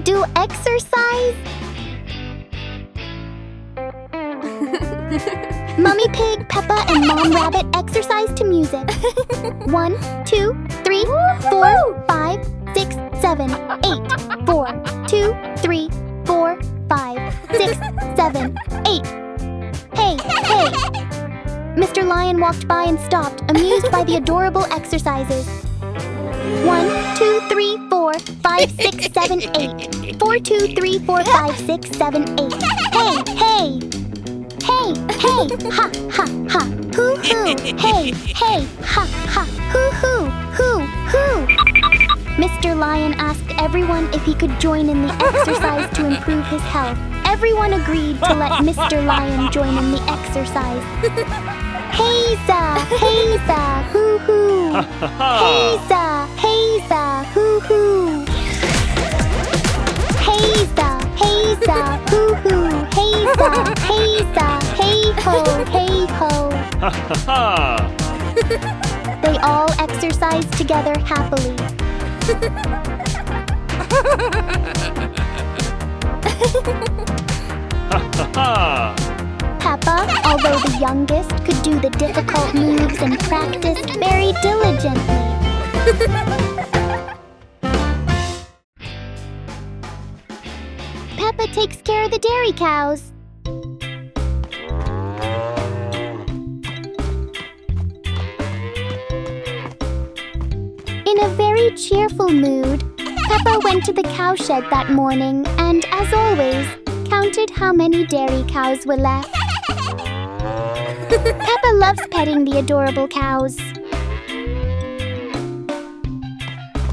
Do exercise? Mummy Pig, Peppa, and Mom Rabbit exercise to music. 1, 2, 3, 4, 5, 6, 7, 8. 4, 2, 3, 4, 5, 6, 7, 8. Hey, hey! Mr. Lion walked by and stopped, amused by the adorable exercises. 1, 2, 3, 4, 5, 6, 7, 8. 4, 2, 3, 4, 5, 6, 7, 8. Hey, hey! Hey, hey, ha, ha, ha, hoo, hoo. Hey, hey, ha, ha, hoo, hoo, hoo, hoo. Mr. Lion asked everyone if he could join in the exercise to improve his health. Everyone agreed to let Mr. Lion join in the exercise. Hey-za, hey-za, hoo, hoo. Hey-za, hey-za, hoo, hoo. Hey-za, hey-za, hoo, hoo. Hey-za, hey-za, hey-ho, hey-ho. They all exercised together happily. Peppa, although the youngest, could do the difficult moves and practiced very diligently. Peppa takes care of the dairy cows. In a very cheerful mood, Peppa went to the cowshed that morning and, as always, counted how many dairy cows were left. Peppa loves petting the adorable cows.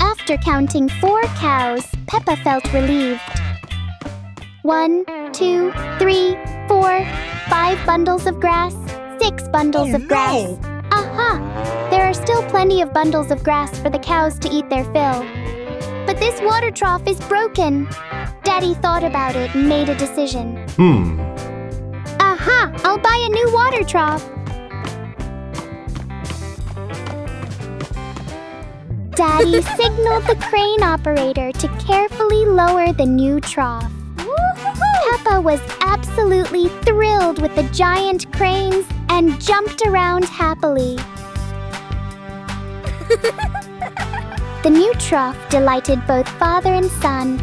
After counting 4 cows, Peppa felt relieved. 1, 2, 3, 4, 5 bundles of grass, 6 bundles of grass. Aha! There are still plenty of bundles of grass for the cows to eat their fill. But this water trough is broken. Daddy thought about it and made a decision. Aha! I'll buy a new water trough. Daddy signaled the crane operator to carefully lower the new trough. Peppa was absolutely thrilled with the giant cranes and jumped around happily. The new trough delighted both father and son.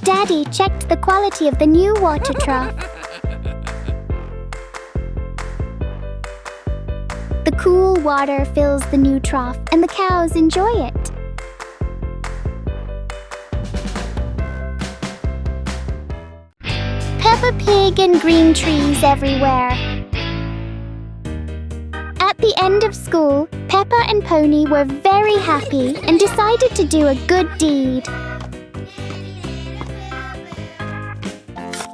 Daddy checked the quality of the new water trough. The cool water fills the new trough and the cows enjoy it. Peppa Pig and green trees everywhere. At the end of school, Peppa and Pony were very happy and decided to do a good deed.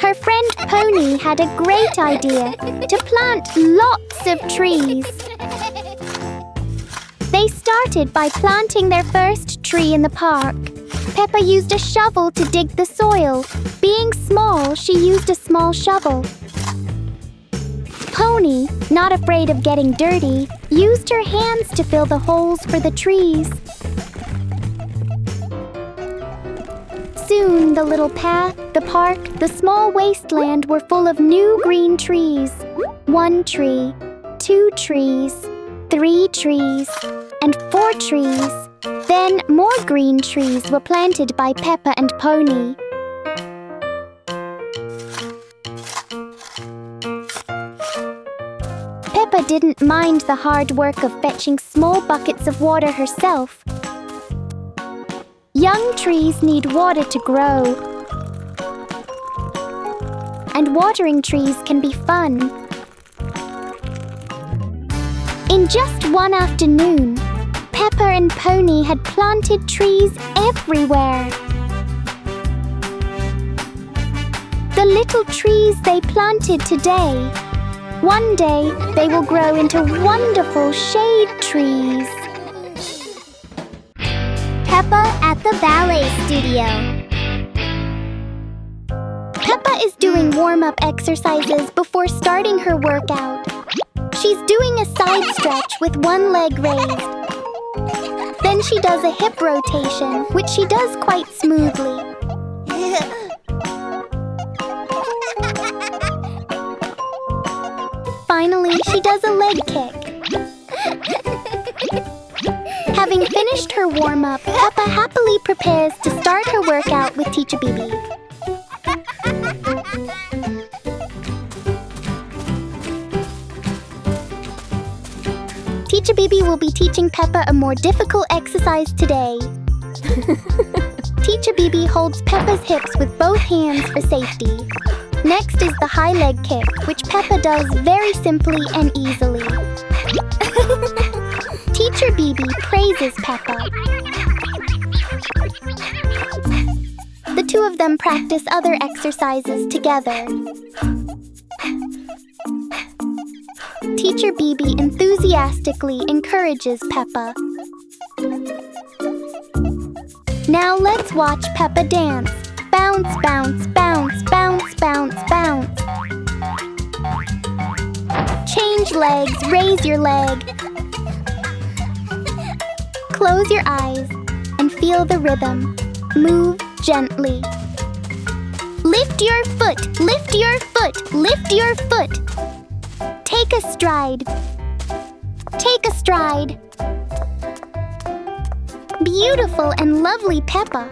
Her friend Pony had a great idea to plant lots of trees. They started by planting their first tree in the park. Peppa used a shovel to dig the soil. Being small, she used a small shovel. Pony, not afraid of getting dirty, used her hands to fill the holes for the trees. Soon, the little path, the park, the small wasteland were full of new green trees. 1 tree, 2 trees, 3 trees, and 4 trees. Then more green trees were planted by Peppa and Pony. Peppa didn't mind the hard work of fetching small buckets of water herself. Young trees need water to grow. And watering trees can be fun. In just one afternoon, Peppa and Pony had planted trees everywhere. The little trees they planted today, one day they will grow into wonderful shade trees. Peppa at the ballet studio. Peppa is doing warm-up exercises before starting her workout. She's doing a side stretch with one leg raised. she does a hip rotation, which she does quite smoothly. Finally, she does a leg kick. Having finished her warm-up, Peppa happily prepares to start her workout with Teacher Bibi. Teacher Bibi will be teaching Peppa a more difficult exercise today. Teacher Bibi holds Peppa's hips with both hands for safety. Next is the high leg kick, which Peppa does very simply and easily. Teacher Bibi praises Peppa. The two of them practice other exercises together. Teacher Bibi enthusiastically encourages Peppa. Now let's watch Peppa dance. Bounce, bounce, bounce, bounce, bounce, bounce. Change legs, raise your leg. Close your eyes and feel the rhythm. Move gently. Lift your foot, lift your foot, lift your foot. Take a stride. Take a stride. Beautiful and lovely Peppa.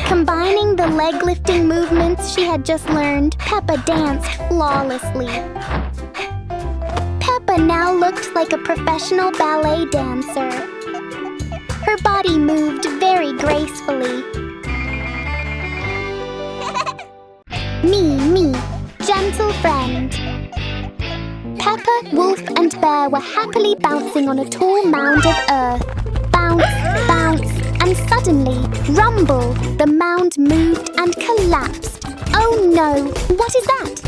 Combining the leg lifting movements she had just learned, Peppa danced flawlessly. Peppa now looked like a professional ballet dancer. Her body moved very gracefully. Me, gentle friend. Peppa, Wolf and Bear were happily bouncing on a tall mound of earth. Bounce, bounce, and suddenly, rumble, the mound moved and collapsed. Oh no, what is that?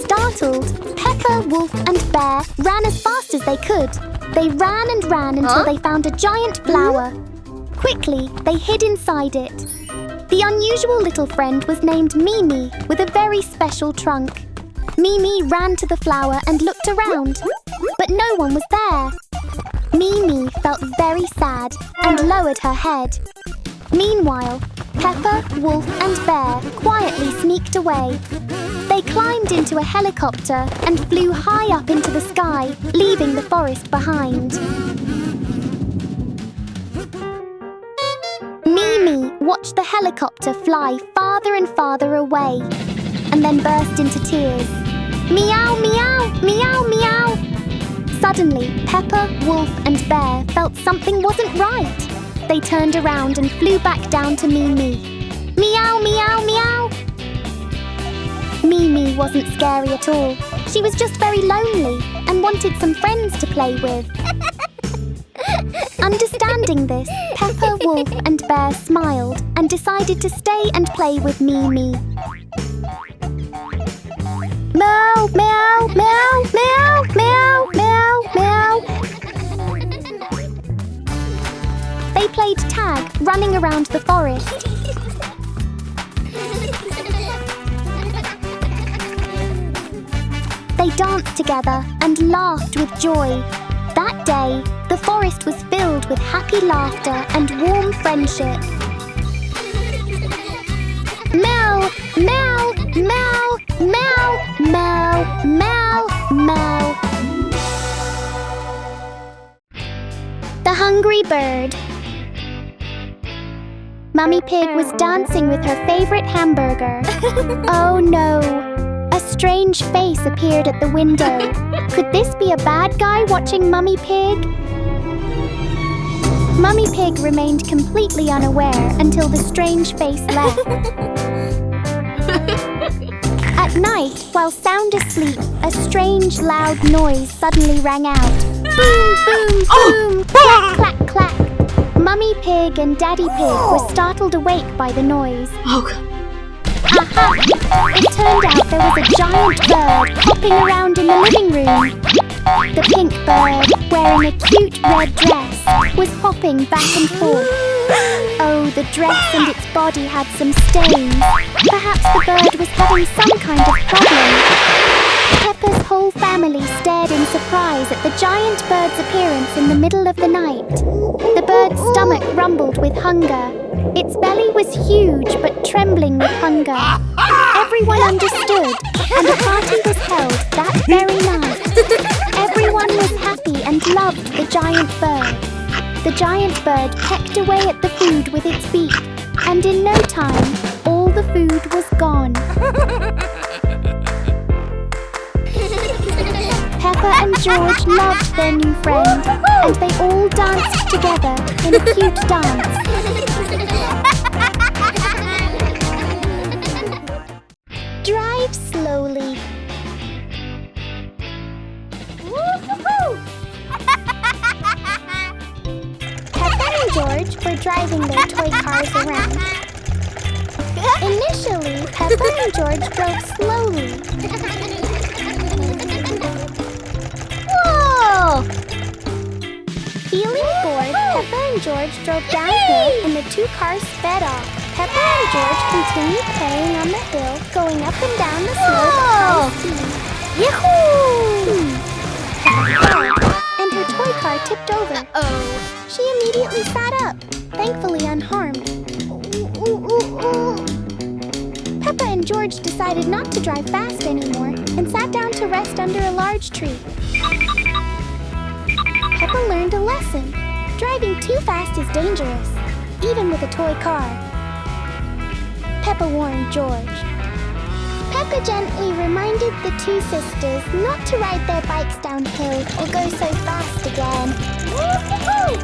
Startled, Peppa, Wolf and Bear ran as fast as they could. They ran and ran until they found a giant flower. Quickly, they hid inside it. The unusual little friend was named Mimi, with a very special trunk. Mimi ran to the flower and looked around, but no one was there. Mimi felt very sad and lowered her head. Meanwhile, Peppa, Wolf and Bear quietly sneaked away. They climbed into a helicopter and flew high up into the sky, leaving the forest behind. Mimi watched the helicopter fly farther and farther away, and then burst into tears. Meow, meow, meow, meow. Suddenly, Peppa, Wolf and Bear felt something wasn't right. They turned around and flew back down to Mimi. Meow, meow, meow. Mimi wasn't scary at all. She was just very lonely and wanted some friends to play with. Understanding this, Peppa, Wolf and Bear smiled and decided to stay and play with Mimi. Meow, meow, meow, meow, meow, meow, meow. They played tag, running around the forest. They danced together and laughed with joy. That day, the forest was filled with happy laughter and warm friendship. Meow, meow, meow, meow, meow, meow, meow. The hungry bird. Mummy Pig was dancing with her favorite hamburger. Oh no! A strange face appeared at the window. Could this be a bad guy watching Mummy Pig? Mummy Pig remained completely unaware until the strange face left. At night, while sound asleep, a strange loud noise suddenly rang out. Boom, boom, boom, clack, clack, clack. Mummy Pig and Daddy Pig were startled awake by the noise. Aha! It turned out there was a giant bird hopping around in the living room. The pink bird, wearing a cute red dress, was hopping back and forth. Oh, the dress and its body had some stains. Perhaps the bird was having some kind of problem. Peppa's whole family stared in surprise at the giant bird's appearance in the middle of the night. The bird's stomach rumbled with hunger. Its belly was huge but trembling with hunger. Everyone understood, and a party was held that very night. Everyone was happy and loved the giant bird. The giant bird pecked away at the food with its beak, and in no time, all the food was gone. Peppa and George loved their new friend, and they all danced together in a cute dance. Drive slowly. Peppa and George were driving their toy cars around. Initially, Peppa and George drove slowly. Whoa! Feeling bored, Peppa and George drove downhill and the two cars sped off. Peppa and George continued playing on the hill, going up and down the slope at high speed. Yahoo! Peppa fell, and her toy car tipped over. She immediately sat up, thankfully unharmed. Peppa and George decided not to drive fast anymore and sat down to rest under a large tree. Peppa learned a lesson. Driving too fast is dangerous, even with a toy car. Peppa warned George. Peppa gently reminded the two sisters not to ride their bikes downhill or go so fast again. Woo-hoo-hoo!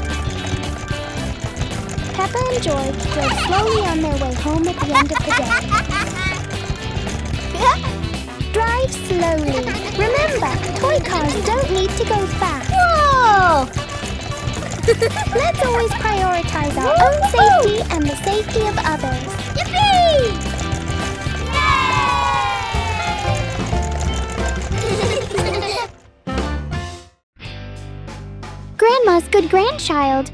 Peppa and George drove slowly on their way home at the end of the day. Drive slowly. Remember, toy cars don't need to go fast. Whoa! Let's always prioritize our own safety and the safety of others. Yippee! Grandma's good grandchild.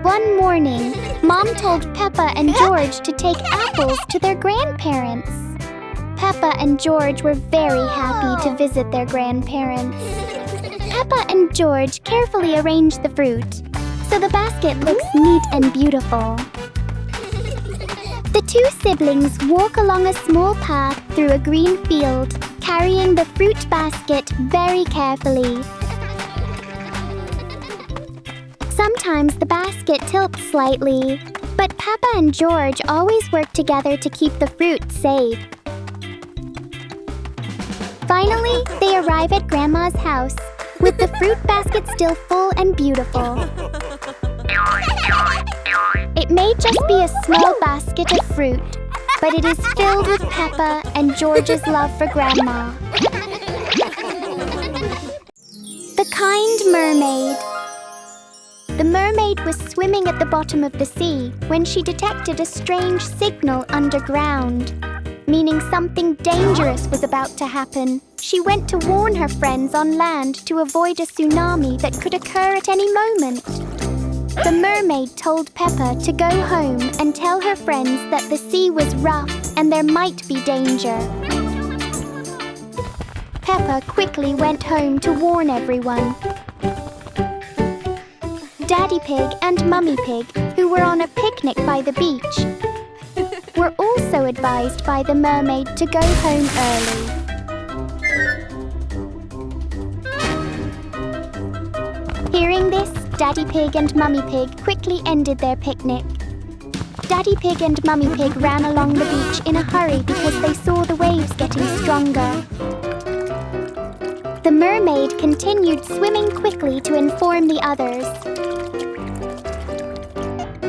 One morning, Mom told Peppa and George to take apples to their grandparents. Peppa and George were very happy to visit their grandparents. Peppa and George carefully arranged the fruit, so the basket looks neat and beautiful. The two siblings walk along a small path through a green field, carrying the fruit basket very carefully. Sometimes the basket tilts slightly, but Peppa and George always work together to keep the fruit safe. Finally, they arrive at Grandma's house, with the fruit basket still full and beautiful. It may just be a small basket of fruit, but it is filled with Peppa and George's love for Grandma. The Kind Mermaid. The mermaid was swimming at the bottom of the sea when she detected a strange signal underground, meaning something dangerous was about to happen. She went to warn her friends on land to avoid a tsunami that could occur at any moment. The mermaid told Peppa to go home and tell her friends that the sea was rough and there might be danger. Peppa quickly went home to warn everyone. Daddy Pig and Mummy Pig, who were on a picnic by the beach, were also advised by the mermaid to go home early. Hearing this, Daddy Pig and Mummy Pig quickly ended their picnic. Daddy Pig and Mummy Pig ran along the beach in a hurry because they saw the waves getting stronger. The mermaid continued swimming quickly to inform the others.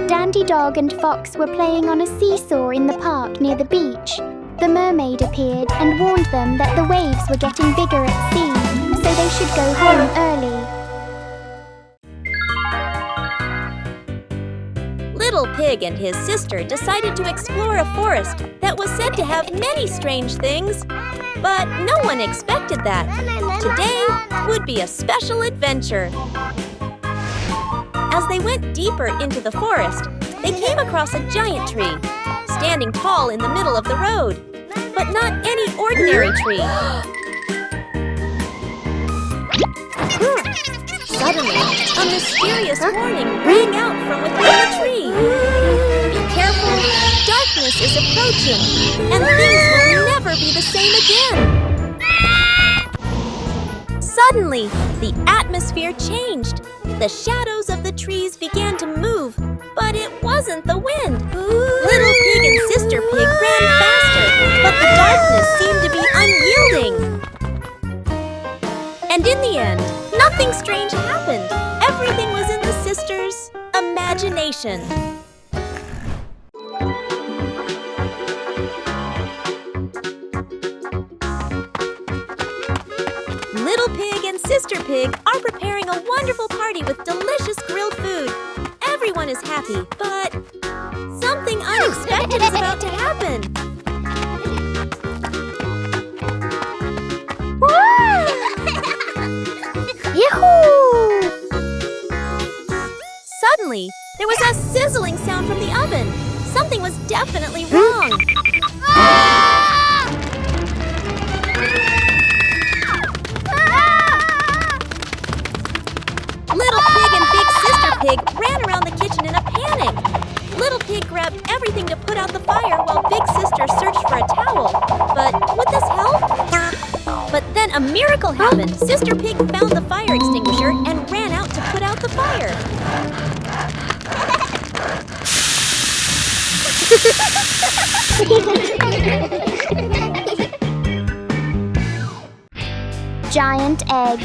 Dandy Dog and Fox were playing on a seesaw in the park near the beach. The mermaid appeared and warned them that the waves were getting bigger at sea, so they should go home early. Little Pig and his sister decided to explore a forest that was said to have many strange things, but no one expected that. Today would be a special adventure. As they went deeper into the forest, they came across a giant tree, standing tall in the middle of the road. but not any ordinary tree. Suddenly, a mysterious warning rang out from within the tree. Be careful, darkness is approaching, and things will never be the same again. Suddenly, the atmosphere changed. The shadows of the trees began to move, but it wasn't the wind. Little Pig and Sister Pig ran faster, but the darkness seemed to be unyielding. And in the end, nothing strange happened. Everything was in the sisters' imagination. Little Pig and Sister Pig are preparing a wonderful party with delicious grilled food. Everyone is happy, but something unexpected is about to happen. Yahoo! Suddenly, there was a sizzling sound from the oven. Something was definitely wrong. Little Pig and Big Sister Pig ran around the kitchen in a panic. Little Pig grabbed everything to put out the fire while Big Sister searched for a towel. But would this help? But then a miracle happened. Sister Pig found the fire extinguisher and ran out to put out the fire. Giant egg.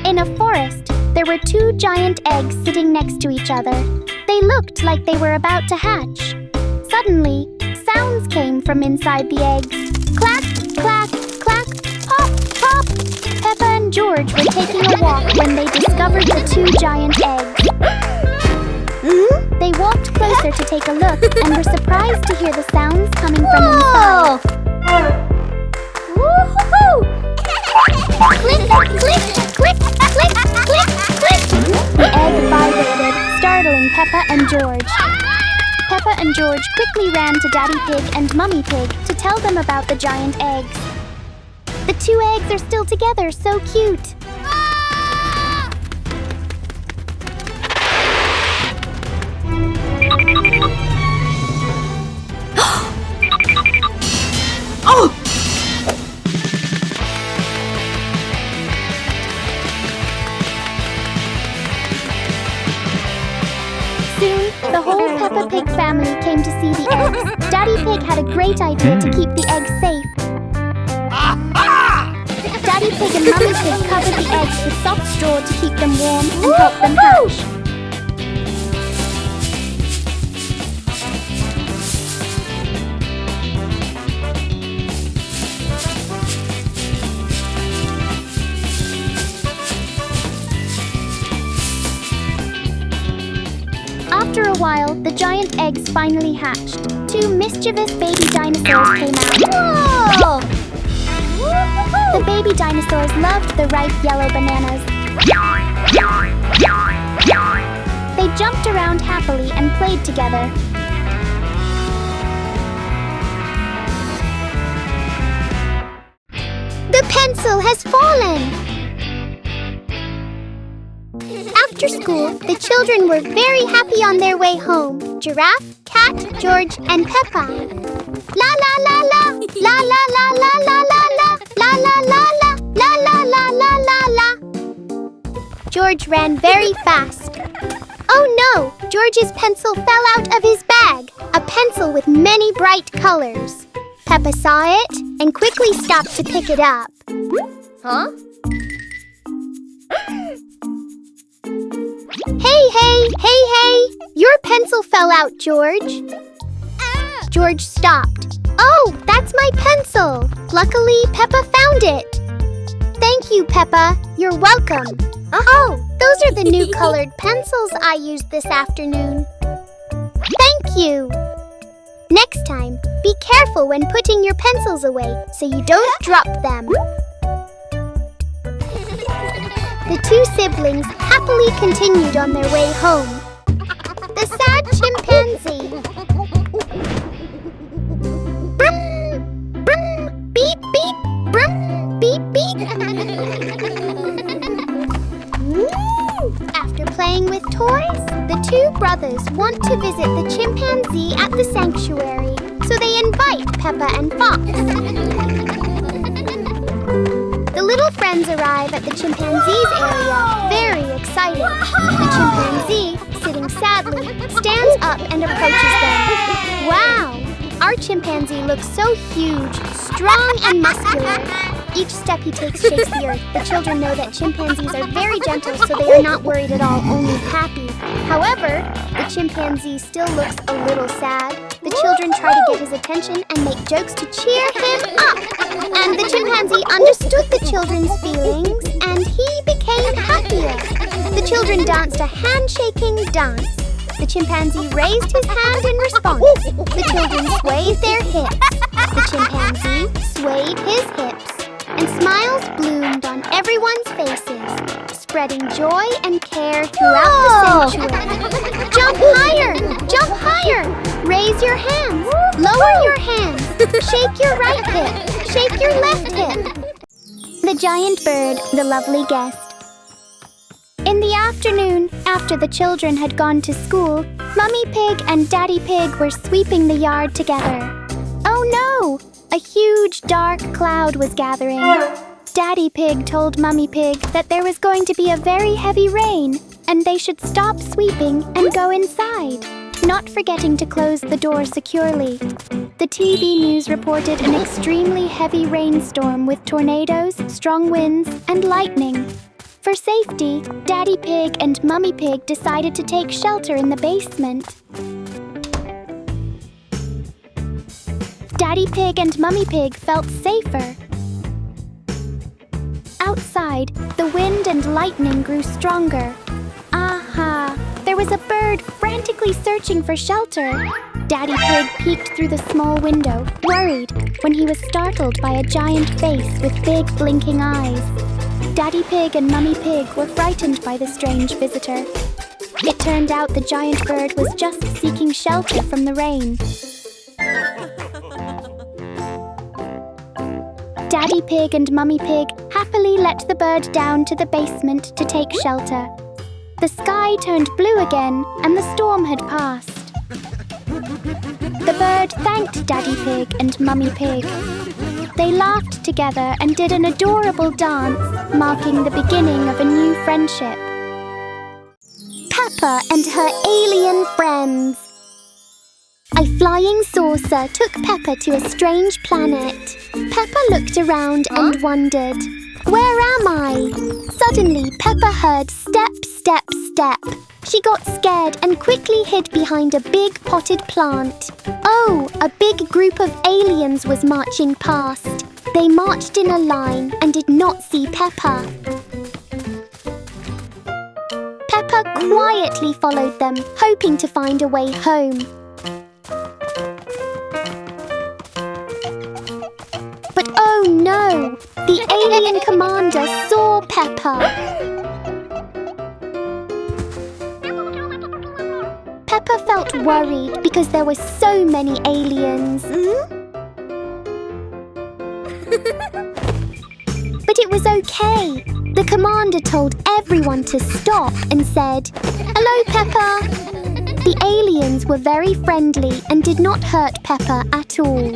In a forest, there were two giant eggs sitting next to each other. They looked like they were about to hatch. Suddenly, sounds came from inside the eggs. Clack, clack, clack, pop, pop. Peppa and George were taking a walk when they discovered the two giant eggs. They walked closer to take a look and were surprised to hear the sounds coming from inside. Woo-hoo-hoo! Click, click, click, click, click, click. The egg vibrated, startling Peppa and George. Peppa and George quickly ran to Daddy Pig and Mummy Pig to tell them about the giant eggs. The two eggs are still together, so cute. Oh! Soon, the whole Peppa Pig family came to see the eggs. Daddy Pig had a great idea to keep the eggs safe. Daddy Pig and Mummy Pig covered the eggs with soft straw to keep them warm and help them hatch. After a while, the giant eggs finally hatched. Two mischievous baby dinosaurs came out. Whoa! The baby dinosaurs loved the ripe yellow bananas. They jumped around happily and played together. The pencil has fallen! After school, the children were very happy on their way home. Giraffe, Cat, George, and Peppa. La la la la, la la la la la la la, la la la la, la la la la la. George ran very fast. Oh no! George's pencil fell out of his bag. A pencil with many bright colors. Peppa saw it and quickly stopped to pick it up. Huh? Hey, hey, hey, hey! Your pencil fell out, George. George stopped. Oh, that's my pencil. Luckily, Peppa found it. Thank you, Peppa. You're welcome. Oh, those are the new colored pencils I used this afternoon. Thank you. Next time, be careful when putting your pencils away so you don't drop them. The two siblings happily continued on their way home. The sad chimpanzee. playing with toys? The two brothers want to visit the chimpanzee at the sanctuary, so they invite Peppa and Fox. The little friends arrive at the chimpanzee's area, very excited. The chimpanzee, sitting sadly, stands up and approaches them. Wow! Our chimpanzee looks so huge, strong and muscular. Each step he takes shakes the earth. The children know that chimpanzees are very gentle, so they are not worried at all, only happy. However, the chimpanzee still looks a little sad. The children try to get his attention and make jokes to cheer him up. And the chimpanzee understood the children's feelings, and he became happier. The children danced a handshaking dance. The chimpanzee raised his hand in response. The children swayed their hips. The chimpanzee swayed his hips. And smiles bloomed on everyone's faces, spreading joy and care throughout the sanctuary. Jump higher! Jump higher! Raise your hands! Lower your hands! Shake your right hip! Shake your left hip! The giant bird, the lovely guest. In the afternoon, after the children had gone to school, Mummy Pig and Daddy Pig were sweeping the yard together. Oh no! A huge dark cloud was gathering. Daddy Pig told Mummy Pig that there was going to be a very heavy rain and they should stop sweeping and go inside, not forgetting to close the door securely. The TV news reported an extremely heavy rainstorm with tornadoes, strong winds, and lightning. For safety, Daddy Pig and Mummy Pig decided to take shelter in the basement. Daddy Pig and Mummy Pig felt safer. Outside, the wind and lightning grew stronger. Aha! There was a bird frantically searching for shelter. Daddy Pig peeked through the small window, worried, when he was startled by a giant face with big blinking eyes. Daddy Pig and Mummy Pig were frightened by the strange visitor. It turned out the giant bird was just seeking shelter from the rain. Daddy Pig and Mummy Pig happily let the bird down to the basement to take shelter. The sky turned blue again and the storm had passed. The bird thanked Daddy Pig and Mummy Pig. They laughed together and did an adorable dance, marking the beginning of a new friendship. Peppa and her alien friends. A flying saucer took Peppa to a strange planet. Peppa looked around and wondered, "Where am I?" Suddenly, Peppa heard step, step, step. She got scared and quickly hid behind a big potted plant. Oh, a big group of aliens was marching past. They marched in a line and did not see Peppa. Peppa quietly followed them, hoping to find a way home. But oh no! The alien commander saw Peppa. Peppa felt worried because there were so many aliens. But it was okay. The commander told everyone to stop and said, "Hello, Peppa." The aliens were very friendly and did not hurt Peppa at all.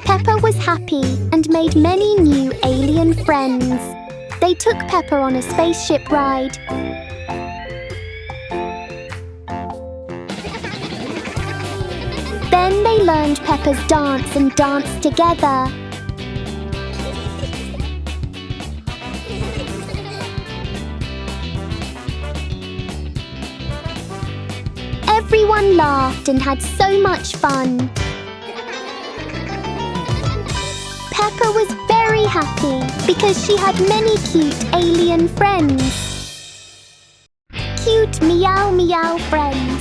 Peppa was happy and made many new alien friends. They took Peppa on a spaceship ride. Then they learned Peppa's dance and danced together. Everyone laughed and had so much fun. Peppa was very happy because she had many cute alien friends. Cute meow meow friends.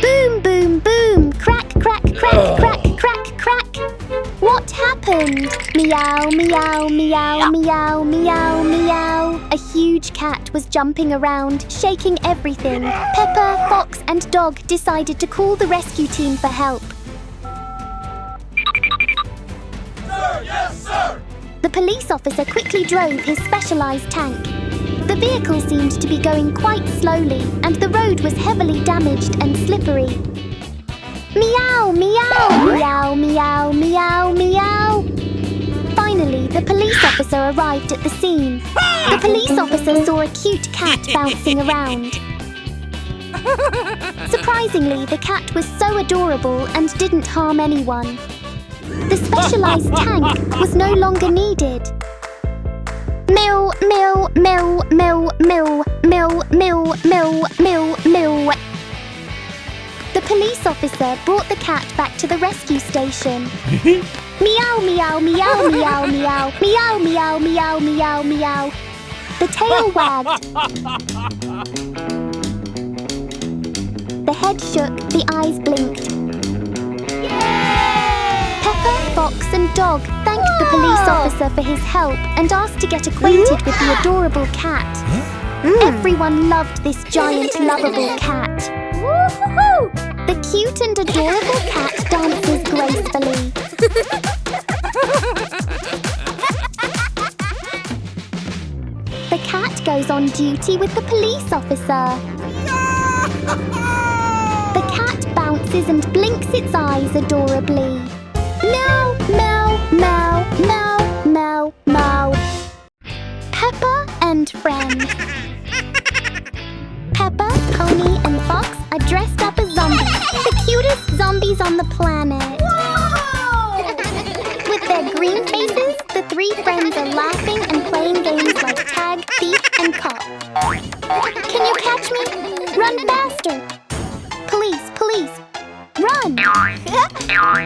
Boom boom boom, crack crack crack crack crack crack. What happened? Meow meow meow meow meow meow. A huge cat was jumping around, shaking everything. Peppa, Fox and Dog decided to call the rescue team for help. Sir, yes, sir! The police officer quickly drove his specialized tank. The vehicle seemed to be going quite slowly, and the road was heavily damaged and slippery. Meow, meow, meow, meow, meow, meow. Finally, the police officer arrived at the scene. The police officer saw a cute cat bouncing around. Surprisingly, the cat was so adorable and didn't harm anyone. The specialized tank was no longer needed. Meow, meow, meow, meow, meow, meow, meow, meow, meow, meow. The police officer brought the cat back to the rescue station. Meow, meow, meow, meow, meow, meow, meow, meow, meow, meow. The tail wagged. The head shook, the eyes blinked. Peppa, Fox and Dog thanked the police officer for his help and asked to get acquainted with the adorable cat. Everyone loved this giant, lovable cat. The cute and adorable cat dances gracefully. The cat goes on duty with the police officer. The cat bounces and blinks its eyes adorably. Meow, meow, meow, meow, meow, meow. Peppa and friends. Peppa, Pony and Fox are dressed up as zombies. The cutest zombies on the planet. With their green faces, the three friends are laughing and playing games like tag, thief and cop. Can you catch me? Run faster! Police, police! Run!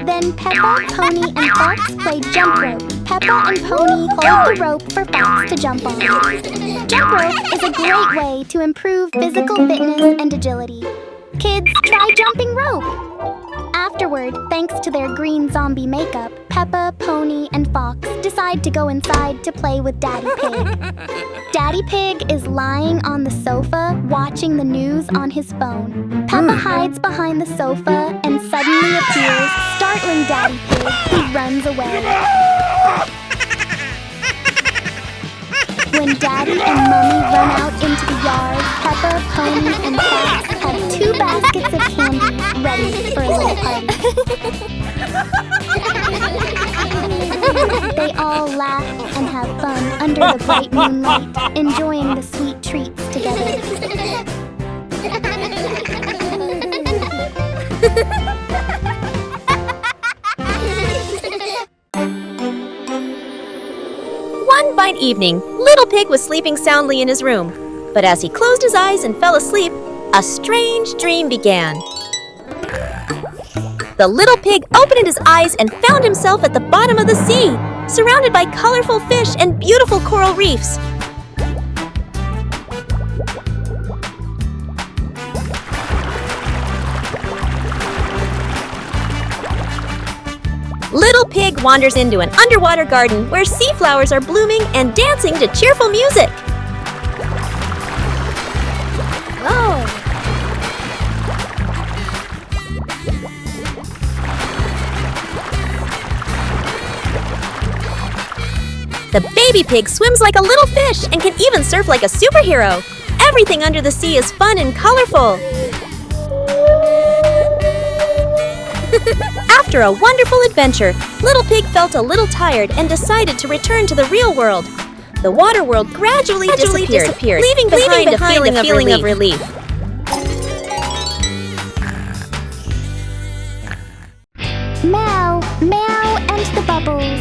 Then Peppa, Pony and Fox play jump rope. Peppa and Pony hold the rope for Fox to jump on. Jump rope is a great way to improve physical fitness and agility. Kids, try jumping rope! Afterward, thanks to their green zombie makeup, Peppa, Pony and Fox decide to go inside to play with Daddy Pig. Daddy Pig is lying on the sofa watching the news on his phone. Peppa hides behind the sofa and suddenly appears, startling Daddy Pig, who runs away. When Daddy and Mummy run out into the yard, Peppa, Pony and Fox have 2 baskets of candy ready for a little party. They all laugh and have fun under the bright moonlight, enjoying the sweet treats together. One fine evening, Little Pig was sleeping soundly in his room. But as he closed his eyes and fell asleep, a strange dream began. The little pig opened his eyes and found himself at the bottom of the sea, surrounded by colorful fish and beautiful coral reefs. Little Pig wanders into an underwater garden where sea flowers are blooming and dancing to cheerful music. Whoa! The baby pig swims like a little fish and can even surf like a superhero. Everything under the sea is fun and colorful. After a wonderful adventure, Little Pig felt a little tired and decided to return to the real world. The water world gradually disappeared, leaving behind a feeling of relief. Meow, meow, and the bubbles.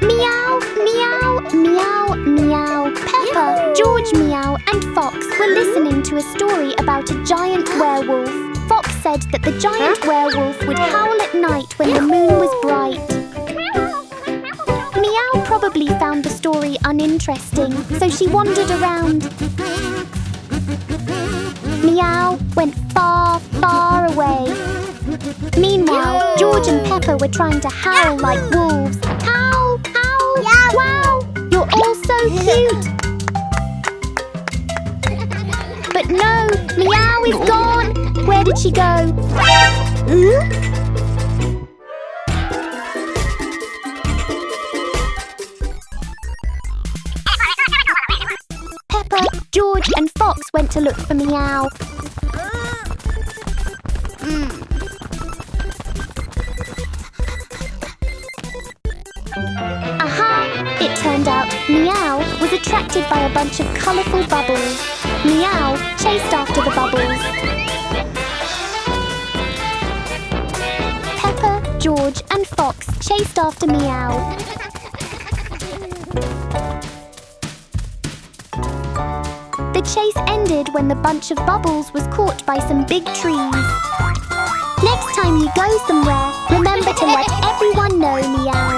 Meow, meow, meow, meow. Peppa, George Meow, and Fox were listening to a story about a giant werewolf. Fox said that the giant werewolf would howl at night when the moon was bright. Meow probably found the story uninteresting, so she wandered around. Meow went far, far away. Meanwhile, George and Peppa were trying to howl like wolves. Howl, howl, wow, you're all so cute. But no, Meow is gone. Where did she go? George and Fox went to look for Meow. Aha! It turned out Meow was attracted by a bunch of colourful bubbles. Meow chased after the bubbles. Peppa, George and Fox chased after Meow. The chase ended when the bunch of bubbles was caught by some big trees. Next time you go somewhere, remember to let everyone know, Meow.